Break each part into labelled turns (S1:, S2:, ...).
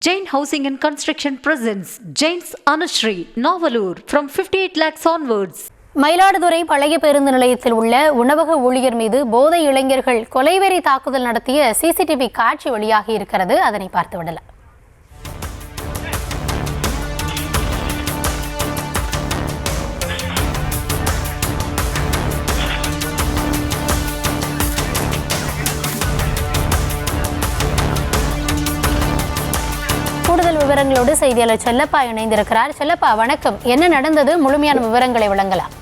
S1: Jain Housing and Construction presents Jain's Anushree, Novalur from 58 lakhs onwards.
S2: Mayiladuthurai பழைய பேருந்து நிலையத்தில் உள்ள உணவக ஊழியர் மீது போதை இளைஞர்கள் கொலைவெறி தாக்குதல் நடத்திய சிசிடிவி காட்சி வெளியாகி இருக்கிறது. அதனை பார்த்துவிடலாம். கூடுதல் விவரங்களோடு செய்தியாளர் செல்லப்பா இணைந்திருக்கிறார். செல்லப்பா, வணக்கம். என்ன நடந்தது? முழுமையான விவரங்களை வழங்கலாம்.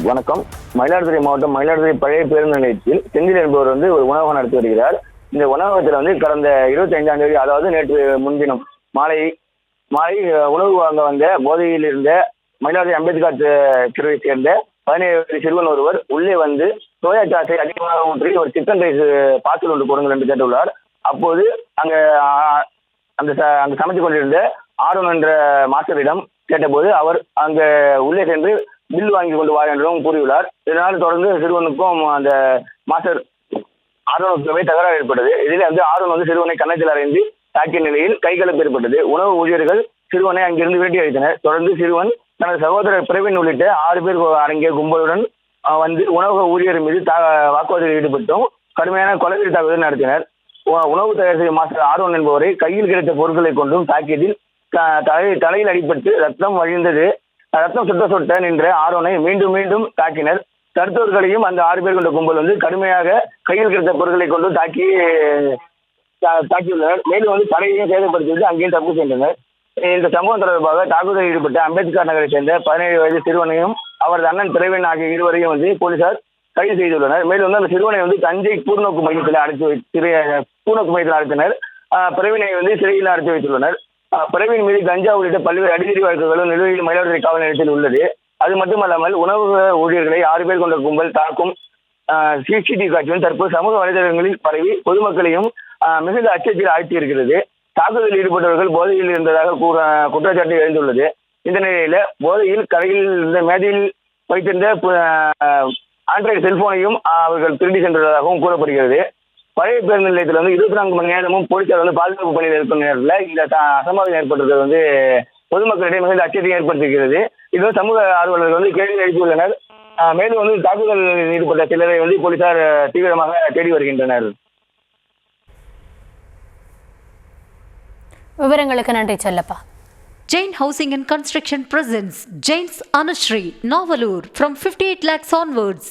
S3: வணக்கம். மயிலாடுதுறை மாவட்டம் மயிலாடுதுறை பழைய பேருந்து நிலையத்தில் செந்தில் என்பவர் ஒரு உணவகம் நடத்தி வருகிறார். இந்த உணவகத்தில் கடந்த 25ஆம் தேதி, அதாவது நேற்று முன்தினம் மாலை உணவு வாங்க வந்த போதையில் இருந்த மயிலாடுதுறை அம்பேத்கர் தெருவை சேர்ந்த 17 வயது சிறுவன் ஒருவர் உள்ளே வந்து சோயா சாஸை அதிகமாக ஊற்றி ஒரு சிக்கன் ரைஸ் பார்சல் ஒன்று கொடுங்கள் என்று கேட்டுள்ளார். அப்போது அங்கு சமைத்துக் கொண்டிருந்த ஆரோன் என்ற மாஸ்டரிடம் கேட்டபோது அவர் அங்கே உள்ளே சென்று பில் வாங்கி கொண்டு வா என்றும் கூறியுள்ளார். இதனால் தொடர்ந்து சிறுவனுக்கும் அந்த மாஸ்டர் ஆரோனுக்குமே தகராறு ஏற்பட்டது. இதில் ஆரோன் சிறுவனை கன்னத்தில் அறைந்து தாக்கிய நிலையில் கைகலப்பு ஏற்பட்டது. உணவு ஊழியர்கள் சிறுவனை அங்கிருந்து விரட்டி அடித்தனர். தொடர்ந்து சிறுவன் தனது சகோதரர் பிரவீன் உள்ளிட்ட 6 பேர் அடங்கிய கும்பலுடன் உணவக ஊழியர் மீது வாக்குவாதத்தில் ஈடுபட்டும் கடுமையான கொலைவெறி தாக்குதல் நடத்தினர். உணவு தயார் செய்யும் மாஸ்டர் ஆரோன் என்பவரை கையில் கிடைத்த பொருட்களை கொண்டும் தாக்கியதில் தலையில் அடிபட்டு ரத்தம் வழிந்தது. ரத்தம் சொட்ட நின்ற ஆரோனை மீண்டும் மீண்டும் தாக்கினர். தடுத்தவர்களையும் அந்த 6 பேர் கொண்ட கும்பல் கடுமையாக கையில் கிடைத்த பொருட்களை கொண்டு தாக்கியுள்ளனர். மேலும் தடையையும் சேதப்படுத்திவிட்டு அங்கேயும் தப்பு சென்றனர். இந்த சம்பவம் தொடர்பாக தாக்குதலில் ஈடுபட்ட அம்பேத்கர் நகரை சேர்ந்த 17 வயது சிறுவனையும் அவரது அண்ணன் பிரவீன் ஆகிய இருவரையும் போலீசார் கைது செய்துள்ளனர். மேலும் அந்த சிறுவனை தஞ்சை கூர்நோக்கு மையத்தில் கூர்நோக்கு மையத்தில் அடைத்தனர். பிரவீனை சிறையில் அடைத்து வைத்துள்ளனர். பிரவீன் மீது கஞ்சா உள்ளிட்ட பல்வேறு அடிக்கடி வழக்குகளும் நிலுவையில் மயிலாடுதுறை காவல் நிலையத்தில் உள்ளது. அது மட்டுமல்லாமல் உணவக ஊழியர்களை 6 பேர் கொண்ட கும்பல் தாக்கும் சிசிடிவி காட்சியும் தற்போது சமூக வலைதளங்களில் பரவி பொதுமக்களையும் மிகுந்த அச்சத்தில் ஆழ்த்தி இருக்கிறது. தாக்குதலில் ஈடுபட்டவர்கள் போதையில் இருந்ததாக குற்றச்சாட்டு எழுந்துள்ளது. இந்த நிலையில போதையில் கடையில் இருந்த மேதையில் வைத்திருந்த ஆண்ட்ராய்டு செல்போனையும் அவர்கள் திருடி சென்றதாகவும் கூறப்படுகிறது. பழைய பேருந்து நிலையத்தில் 24 மணி நேரமும் போலீசார் பாதுகாப்பு பணியில் இருக்கும் நேரத்தில் இந்த அசம்பாவிதம் ஏற்பட்டிருக்கிறது பொதுமக்களிடையே மிகுந்த அச்சத்தை ஏற்படுத்தியிருக்கிறது. இது சமூக ஆர்வலர்கள் கேள்வி எழுப்பியுள்ளனர். மேலும் தாக்குதலில் ஈடுபட்ட சிலரை போலீசார் தீவிரமாக தேடி வருகின்றனர்.
S2: விவரங்களுக்கு நன்றி Chellappa.
S1: Jain Housing and Construction presents Jain's Anushree, Novalur from 58 lakhs onwards.